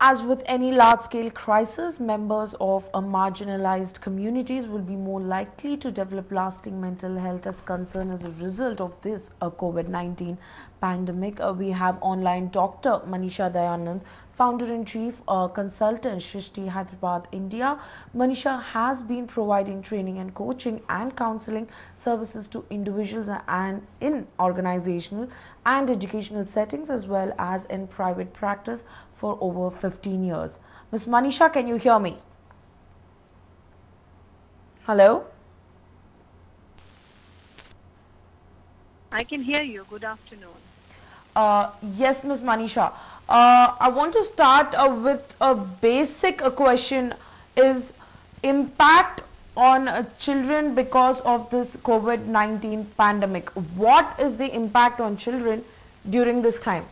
As with any large-scale crisis, members of marginalized communities will be more likely to develop lasting mental health as concern as a result of this COVID-19 pandemic. We have online Dr. Manisha Dayanand, founder-in-chief, consultant, Shrishti, Hyderabad, India. Manisha has been providing training and coaching and counseling services to individuals and in organizational and educational settings as well as in private practice for over 15 years. Ms. Manisha, can you hear me? Hello? I can hear you. Good afternoon. Yes, Ms. Manisha. I want to start with a basic question. Is impact on children because of this COVID-19 pandemic? What is the impact on children during this time?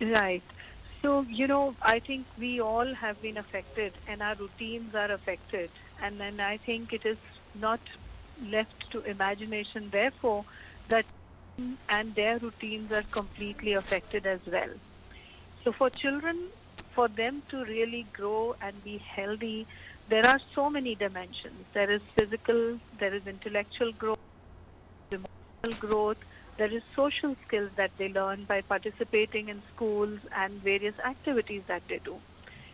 Right. So, I think we all have been affected and our routines are affected. And then I think it is not left to imagination, therefore, that and their routines are completely affected as well. So for children, for them to really grow and be healthy, there are so many dimensions. There is physical, there is intellectual growth, emotional growth, there is social skills that they learn by participating in schools and various activities that they do.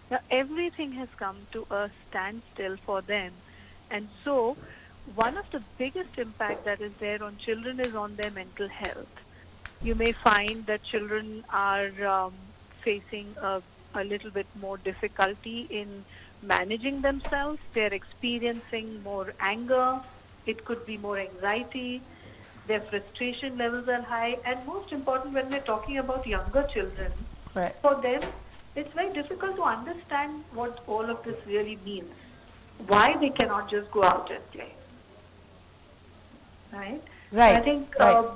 Now, everything has come to a standstill for them. And so, one of the biggest impact that is there on children is on their mental health. You may find that children are facing a little bit more difficulty in managing themselves. They're experiencing more anger. It could be more anxiety. Their frustration levels are high. And most important, when we're talking about younger children, Right. for them, it's very difficult to understand what all of this really means. Why they cannot just go out and play. Right? Right. I think, right.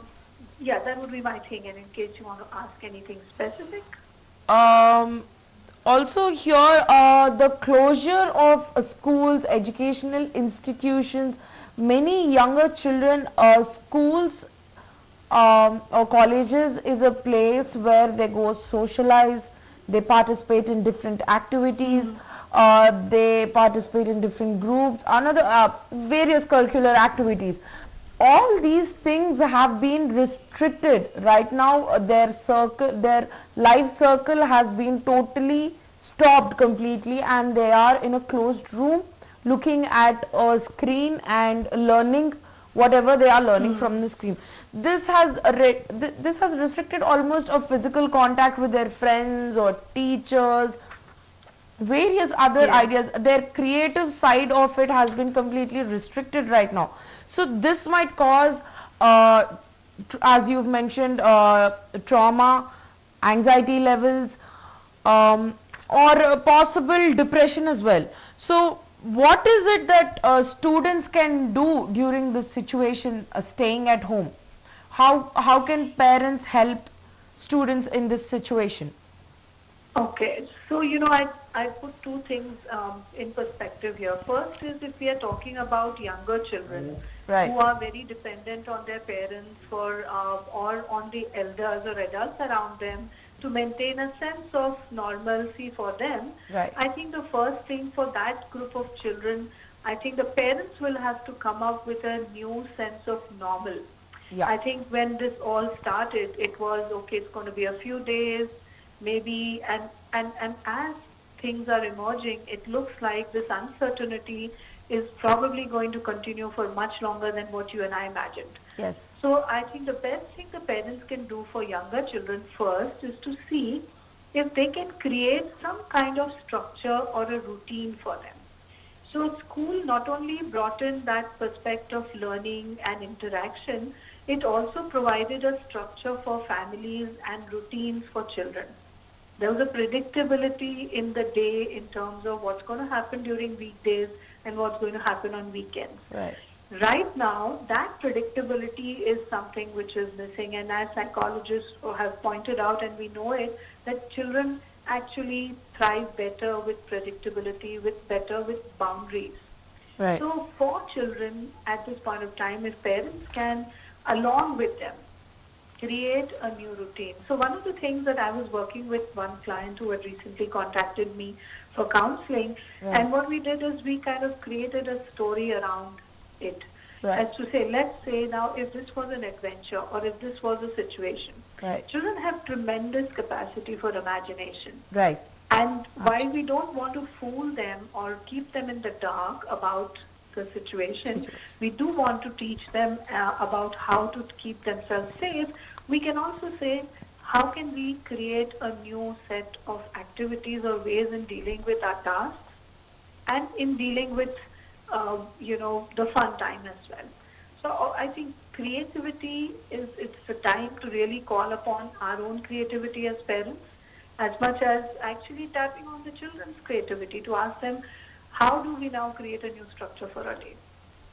Yeah, that would be my thing. And in case you want to ask anything specific. Also here, the closure of schools, educational institutions, many younger children, schools or colleges is a place where they go socialize, they participate in different activities, they participate in different groups, various curricular activities. All these things have been restricted. Right now, their life circle has been totally stopped completely, and they are in a closed room looking at a screen and learning whatever they are learning from the screen. This has restricted almost a physical contact with their friends or teachers, various other ideas. Their creative side of it has been completely restricted right now. So this might cause, as you've mentioned, trauma, anxiety levels, or possible depression as well. So what is it that students can do during this situation, staying at home? How can parents help students in this situation? Okay, so I put two things in perspective here. First is if we are talking about younger children who are very dependent on their parents for or on the elders or adults around them to maintain a sense of normalcy for them. I think the first thing for that group of children, I think the parents will have to come up with a new sense of normal. I think when this all started, it was okay, it's going to be a few days, maybe, and as things are emerging, it looks like this uncertainty is probably going to continue for much longer than what you and I imagined. Yes. So I think the best thing the parents can do for younger children first is to see if they can create some kind of structure or a routine for them. So school not only brought in that perspective of learning and interaction, it also provided a structure for families and routines for children. There was a predictability in the day in terms of what's going to happen during weekdays and what's going to happen on weekends. Right now, that predictability is something which is missing, and as psychologists have pointed out, and we know it, that children actually thrive better with predictability, better with boundaries. So for children at this point of time, if parents can, along with them, create a new routine. So one of the things that I was working with one client who had recently contacted me for counseling, Right. and what we did is we kind of created a story around it. Right. As to say, let's say now if this was an adventure or if this was a situation, Right. children have tremendous capacity for imagination. Right. And while we don't want to fool them or keep them in the dark about the situation, we do want to teach them about how to keep themselves safe. We can also say, how can we create a new set of activities or ways in dealing with our tasks and in dealing with, the fun time as well. So I think creativity it's the time to really call upon our own creativity as parents, as much as actually tapping on the children's creativity to ask them, how do we now create a new structure for our day?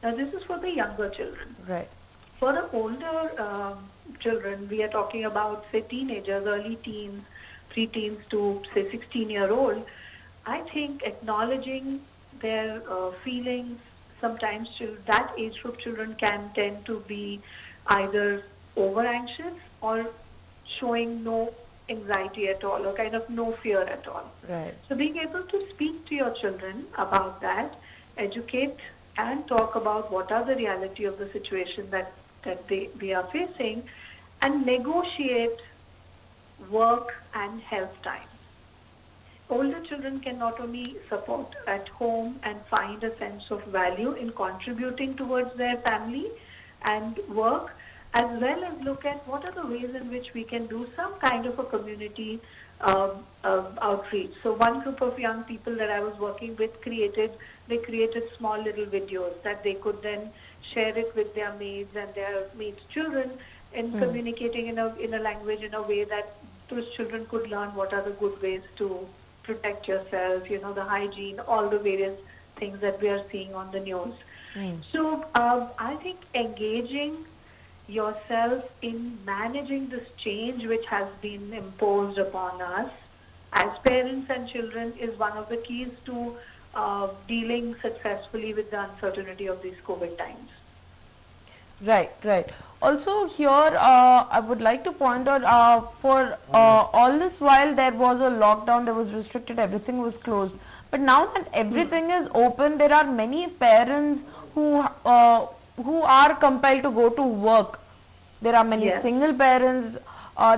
Now, this is for the younger children. Right. For the older children, we are talking about, say, teenagers, early teens, preteens to, say, 16-year-old. I think acknowledging their feelings, sometimes that age group children can tend to be either over anxious or showing no anxiety at all or kind of no fear at all. Right. So being able to speak to your children about that, educate and talk about what are the reality of the situation that we are facing, and negotiate work and health time. Older children can not only support at home and find a sense of value in contributing towards their family and work, as well as look at what are the ways in which we can do some kind of a community outreach. So one group of young people that I was working with created small little videos that they could then share it with their maids and their maids' children, in communicating in a language in a way that those children could learn what are the good ways to protect yourself, the hygiene, all the various things that we are seeing on the news. So I think engaging yourself in managing this change which has been imposed upon us as parents and children is one of the keys to dealing successfully with the uncertainty of these COVID times. Right, right. Also here, I would like to point out, for all this while there was a lockdown, there was restricted, everything was closed. But now that everything is open, there are many parents who are compelled to go to work. There are many single parents.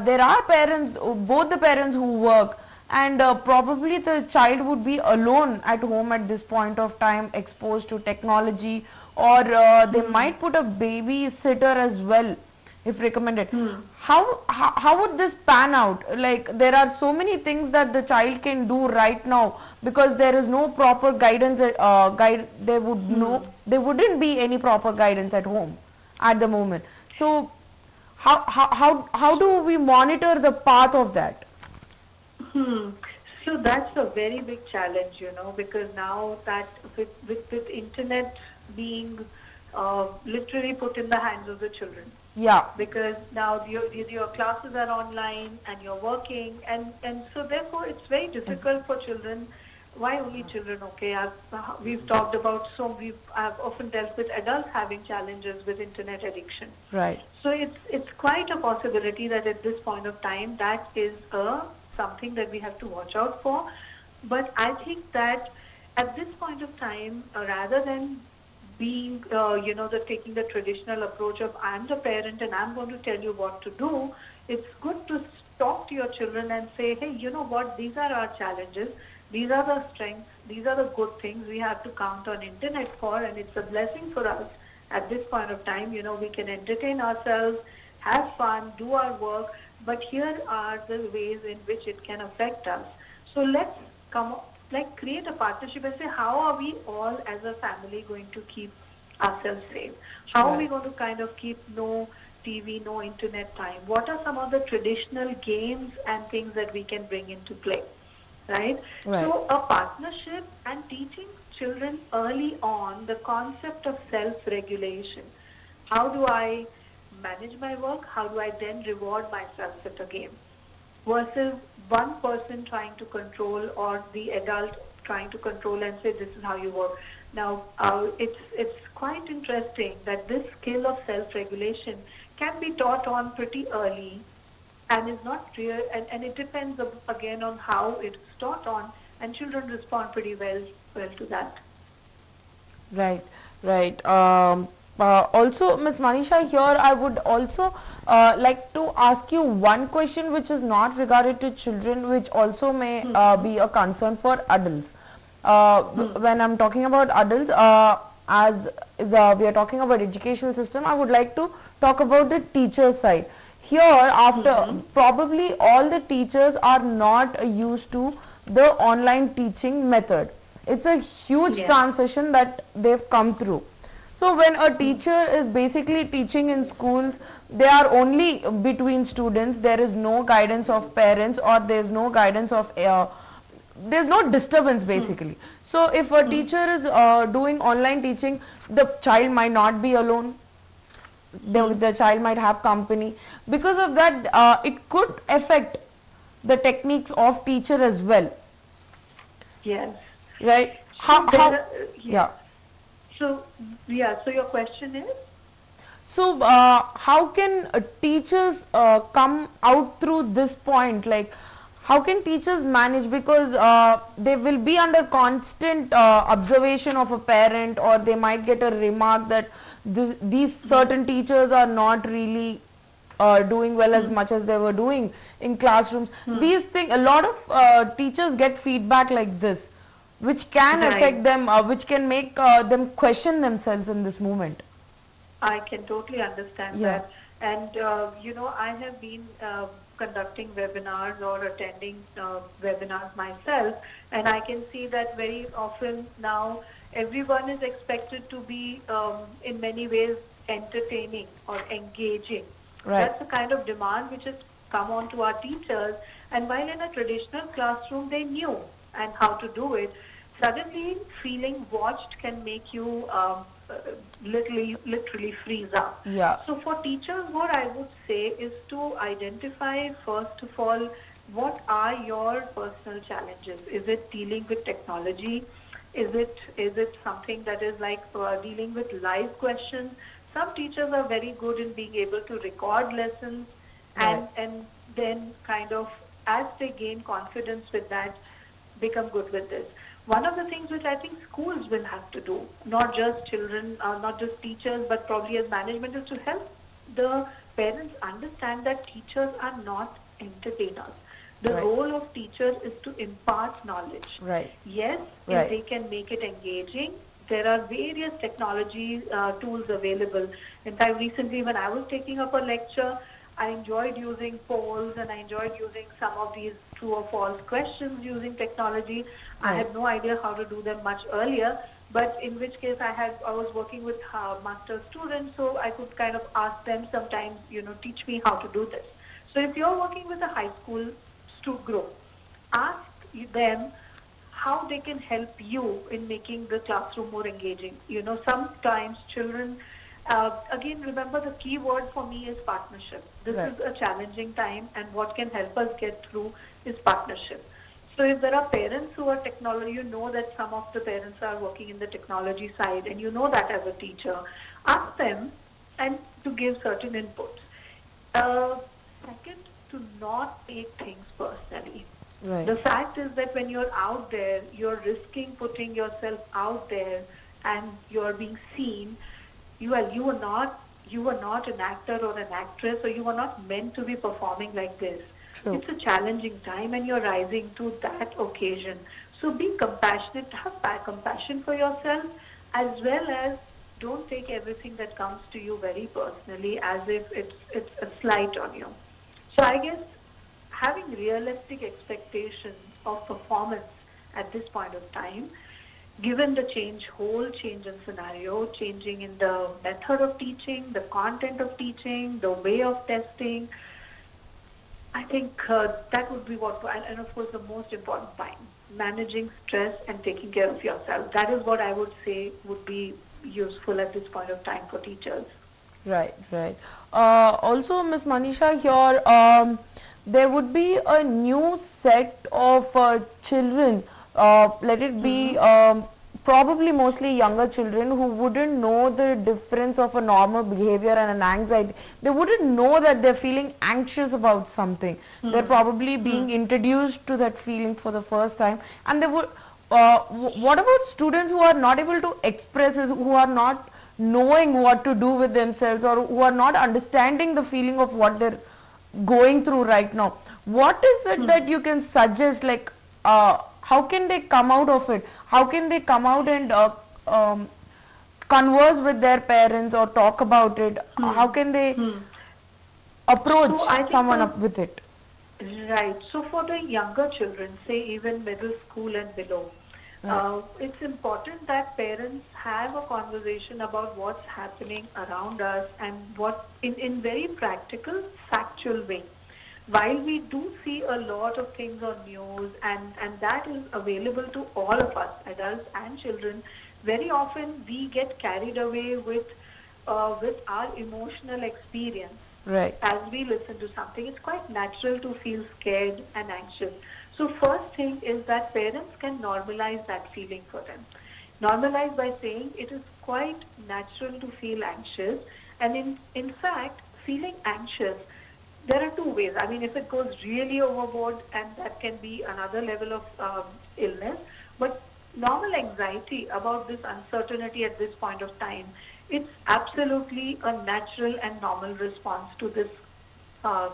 There are parents, both the parents who work, and probably the child would be alone at home at this point of time, exposed to technology, or they might put a babysitter as well if recommended. How would this pan out? Like, there are so many things that the child can do right now because there is no proper guidance. There wouldn't be any proper guidance at home at the moment. So how do we monitor the path of that? So that's a very big challenge, because now that with internet being literally put in the hands of the children. Yeah. Because now your classes are online and you're working, and so therefore it's very difficult for children. Why only children? Okay, we've talked about I've often dealt with adults having challenges with internet addiction. Right. So it's quite a possibility that at this point of time that is something that we have to watch out for. But I think that at this point of time, rather than being, taking the traditional approach of I'm the parent and I'm going to tell you what to do, it's good to talk to your children and say, hey, you know what, these are our challenges, these are the strengths, these are the good things we have to count on internet for, and it's a blessing for us at this point of time. We can entertain ourselves, have fun, do our work, but here are the ways in which it can affect us. So let's create a partnership and say, how are we all as a family going to keep ourselves safe? How are we going to kind of keep no TV, no internet time? What are some of the traditional games and things that we can bring into play, right? So a partnership and teaching children early on the concept of self-regulation. How do I manage my work? How do I then reward myself at a game? Versus one person trying to control or the adult trying to control and say, this is how you work. Now, it's quite interesting that this skill of self-regulation can be taught on pretty early and is not real, and it depends again on how it's taught on, and children respond pretty well to that. Right, right. Also, Ms. Manisha, here I would also like to ask you one question which is not regarded to children, which also may be a concern for adults. When I'm talking about adults, we are talking about educational system, I would like to talk about the teacher side. Here, after probably all the teachers are not used to the online teaching method. It's a huge transition that they've come through. So when a teacher is basically teaching in schools, they are only between students. There is no guidance of parents, or there is no guidance of there's no disturbance basically. So if a teacher is doing online teaching, the child might not be alone. The child might have company. Because of that, it could affect the techniques of teacher as well. Yes. Right? Yeah. So your question is? So how can teachers come out through this point? Like, how can teachers manage, because they will be under constant observation of a parent, or they might get a remark that these certain teachers are not really doing well as much as they were doing in classrooms. These things, a lot of teachers get feedback like this, which can affect them, which can make them question themselves in this moment. I can totally understand that. And, I have been conducting webinars or attending webinars myself, and I can see that very often now everyone is expected to be in many ways entertaining or engaging. Right. That's the kind of demand which has come on to our teachers, and while in a traditional classroom they knew and how to do it, suddenly feeling watched can make you literally freeze up. Yeah. So for teachers, what I would say is to identify, first of all, what are your personal challenges? Is it dealing with technology? Is it something that is like dealing with live questions? Some teachers are very good in being able to record lessons and then kind of, as they gain confidence with that, become good with this. One of the things which I think schools will have to do, not just children, not just teachers, but probably as management, is to help the parents understand that teachers are not entertainers. The role of teachers is to impart knowledge. Right. Yes, if they can make it engaging, there are various technology tools available. In fact, recently when I was taking up a lecture, I enjoyed using polls and I enjoyed using some of these true or false questions using technology. I had no idea how to do them much earlier, but in which case I was working with master students, so I could kind of ask them sometimes, teach me how to do this. So if you're working with a high school group, ask them how they can help you in making the classroom more engaging. Sometimes children, again, remember the key word for me is partnership. This is a challenging time, and what can help us get through is partnership. So if there are parents who are technology, that some of the parents are working in the technology side, and that as a teacher, ask them and to give certain inputs. Second, to not take things personally. Right. The fact is that when you're out there, you're risking putting yourself out there and you're being seen. You are not an actor or an actress, or you are not meant to be performing like this. True. It's a challenging time and you're rising to that occasion. So be compassionate, have compassion for yourself, as well as don't take everything that comes to you very personally as if it's a slight on you. So I guess having realistic expectations of performance at this point of time, given the whole change in scenario, changing in the method of teaching, the content of teaching, the way of testing, I think that would be and of course the most important point, managing stress and taking care of yourself. That is what I would say would be useful at this point of time for teachers. Right. Also, Ms. Manisha, here there would be a new set of children, let it be probably mostly younger children who wouldn't know the difference of a normal behavior and an anxiety. They wouldn't know that they're feeling anxious about something. They're probably being introduced to that feeling for the first time, and they would. What about students who are not able to express, who are not knowing what to do with themselves, or who are not understanding the feeling of what they're going through right now? What is it that you can suggest, like how can they come out of it? How can they come out and converse with their parents or talk about it? How can they approach someone up with it? Right. So for the younger children, say even middle school and below, it's important that parents have a conversation about what's happening around us and what in very practical, factual way. While we do see a lot of things on news and that is available to all of us, adults and children, very often we get carried away with our emotional experience. Right. As we listen to something, it's quite natural to feel scared and anxious. So first thing is that parents can normalize that feeling for them. Normalize by saying it is quite natural to feel anxious, and in fact, feeling anxious, there are two ways. I mean, if it goes really overboard, and that can be another level of illness, but normal anxiety about this uncertainty at this point of time, it's absolutely a natural and normal response to this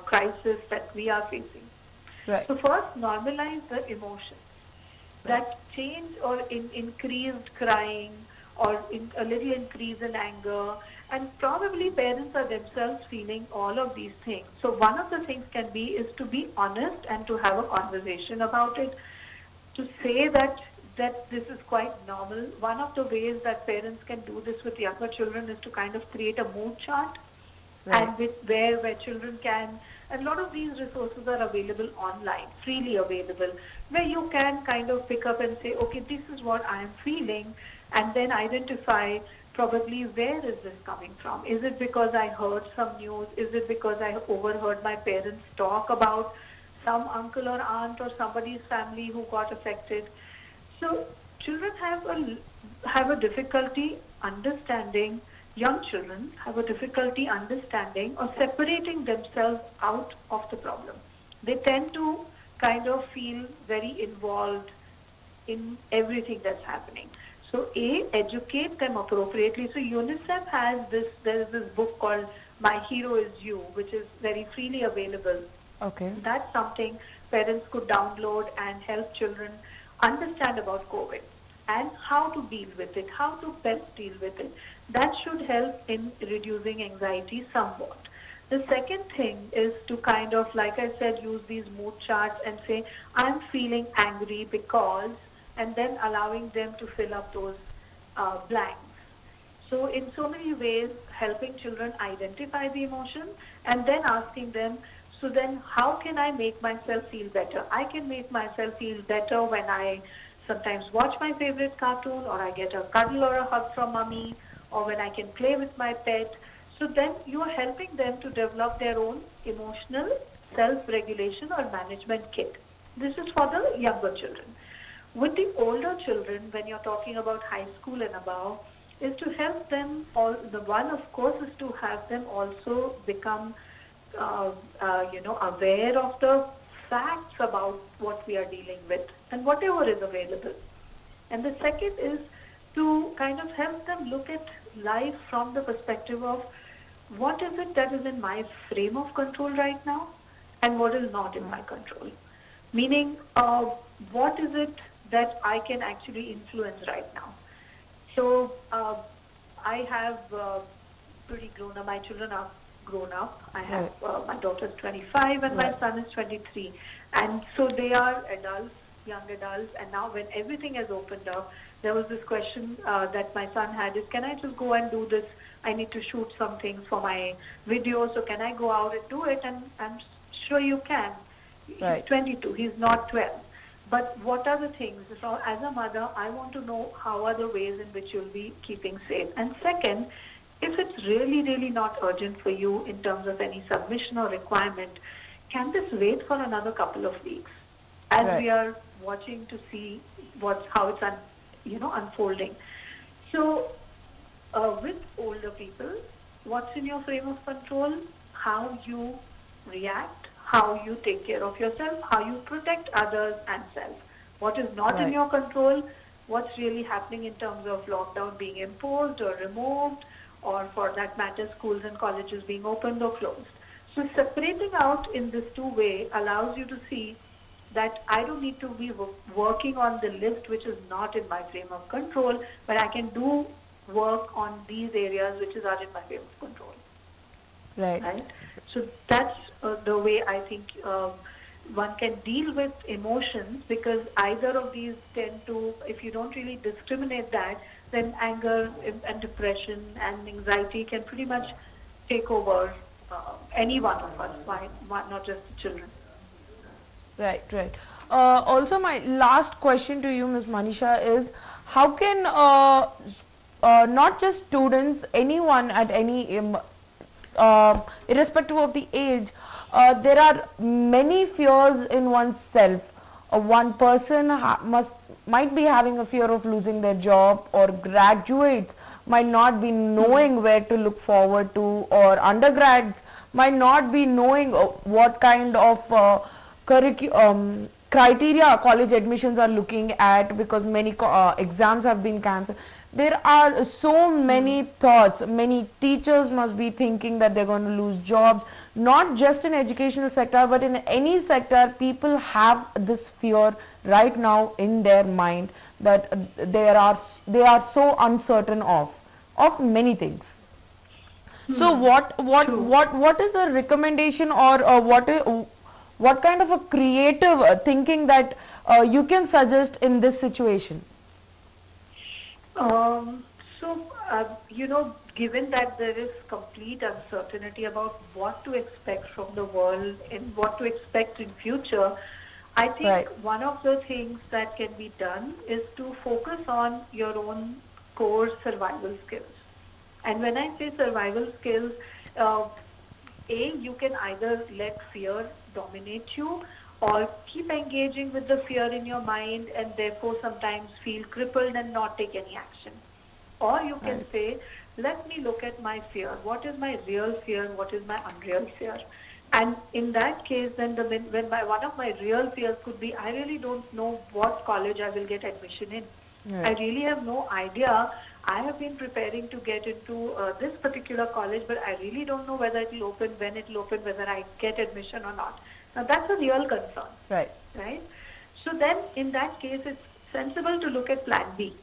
crisis that we are facing. Right. So first, normalize the emotions. That change or increased crying or a little increase in anger, and probably parents are themselves feeling all of these things. So one of the things can be is to be honest and to have a conversation about it, to say that this is quite normal. One of the ways that parents can do this with younger children is to kind of create a mood chart, and where children can, and a lot of these resources are available online, freely available, where you can kind of pick up and say, okay, this is what I am feeling, and then identify probably where is this coming from. Is it because I heard some news? Is it because I overheard my parents talk about some uncle or aunt or somebody's family who got affected? So children have a difficulty understanding, young children have a difficulty understanding or separating themselves out of the problem. They tend to kind of feel very involved in everything that's happening. So educate them appropriately. So UNICEF has there is this book called My Hero Is You, which is very freely available. Okay. That's something parents could download and help children understand about COVID and how to deal with it, how to best deal with it. That should help in reducing anxiety somewhat. The second thing is to kind of, like I said, use these mood charts and say, I'm feeling angry because, and then allowing them to fill up those blanks. So in so many ways, helping children identify the emotion and then asking them, so then how can I make myself feel better? I can make myself feel better when I sometimes watch my favorite cartoon, or I get a cuddle or a hug from mommy, or when I can play with my pet. So then you are helping them to develop their own emotional self-regulation or management kit. This is for the younger children. With the older children, when you're talking about high school and above, is to help them, the one of course is to have them also become aware of the facts about what we are dealing with and whatever is available. And the second is to kind of help them look at life from the perspective of what is it that is in my frame of control right now and what is not in my control. Meaning, what is it that I can actually influence right now. So I have pretty grown up, my children are grown up. I have my daughter is 25 and my son is 23. And so they are adults, young adults, and now when everything has opened up, there was this question that my son had is, can I just go and do this? I need to shoot some things for my video, so can I go out and do it? And I'm sure you can. He's 22, he's not 12. But what are the things? So as a mother, I want to know how are the ways in which you'll be keeping safe. And second, if it's really, really not urgent for you in terms of any submission or requirement, can this wait for another couple of weeks as we are watching to see how it's unfolding. So with older people, what's in your frame of control? How you react, how you take care of yourself, how you protect others and self. What is not in Right. your control, what's really happening in terms of lockdown being imposed or removed, or for that matter, schools and colleges being opened or closed. So separating out in this two way allows you to see that I don't need to be working on the list which is not in my frame of control, but I can do work on these areas which are in my frame of control. Right. Right? So that's the way I think one can deal with emotions, because either of these tend to, if you don't really discriminate that, then anger and depression and anxiety can pretty much take over any one of us, why not just the children. Right, right. Also, my last question to you, Ms. Manisha, is how can not just students, anyone at any, irrespective of the age, there are many fears in oneself. One person might be having a fear of losing their job, or graduates might not be knowing where to look forward to, or undergrads might not be knowing what kind of criteria college admissions are looking at, because many exams have been cancelled. There are so many thoughts. Many teachers must be thinking that they're going to lose jobs, not just in educational sector, but in any sector. People have this fear right now in their mind, that they are so uncertain of many things. So what is a recommendation, or what kind of a creative thinking that you can suggest in this situation? Given that there is complete uncertainty about what to expect from the world and what to expect in future, I think one of the things that can be done is to focus on your own core survival skills. And when I say survival skills, you can either let fear dominate you, or keep engaging with the fear in your mind and therefore sometimes feel crippled and not take any action. Or you can say, let me look at my fear. What is my real fear? What is my unreal fear? And in that case, then one of my real fears could be, I really don't know what college I will get admission in. I really have no idea. I have been preparing to get into this particular college, but I really don't know whether it will open, when it will open, whether I get admission or not. Now that's a real concern. Right. So then in that case, it's sensible to look at plan B.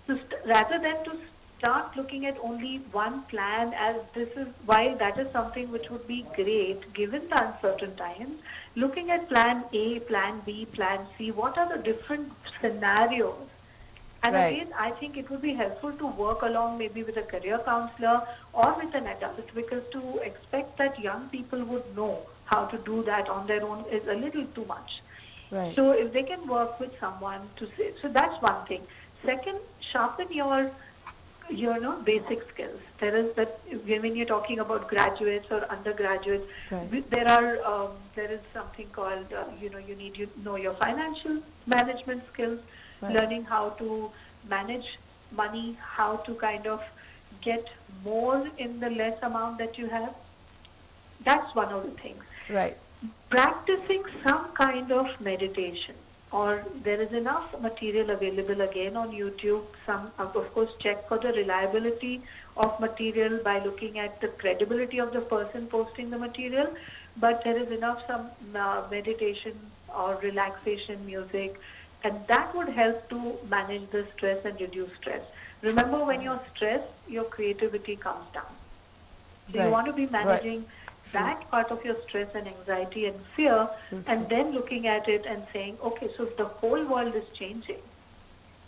So rather than to start looking at only one plan, as this is, while that is something which would be great given the uncertain times, looking at plan A, plan B, plan C, what are the different scenarios? And again, I think it would be helpful to work along maybe with a career counselor or with an adult, because to expect that young people would know how to do that on their own is a little too much. So if they can work with someone to say, so that's one thing. Second, sharpen your basic skills. There is that when you're talking about graduates or undergraduates, there is something called you need to know your financial management skills, learning how to manage money, how to kind of get more in the less amount that you have. That's one of the things. Practicing some kind of meditation, or there is enough material available again on YouTube. Some, of course, check for the reliability of material by looking at the credibility of the person posting the material, but there is enough some meditation or relaxation music, and that would help to manage the stress and reduce stress. Remember, when you're stressed, your creativity comes down. So you want to be managing that part of your stress and anxiety and fear, and then looking at it and saying, okay, so if the whole world is changing,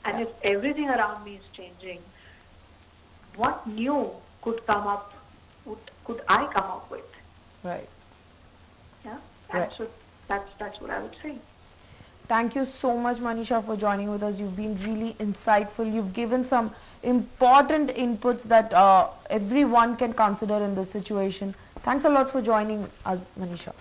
and if everything around me is changing, what new could I come up with? So that's what I would say. Thank you so much, Manisha, for joining with us. You've been really insightful. You've given some important inputs that everyone can consider in this situation. Thanks a lot for joining us, Manisha.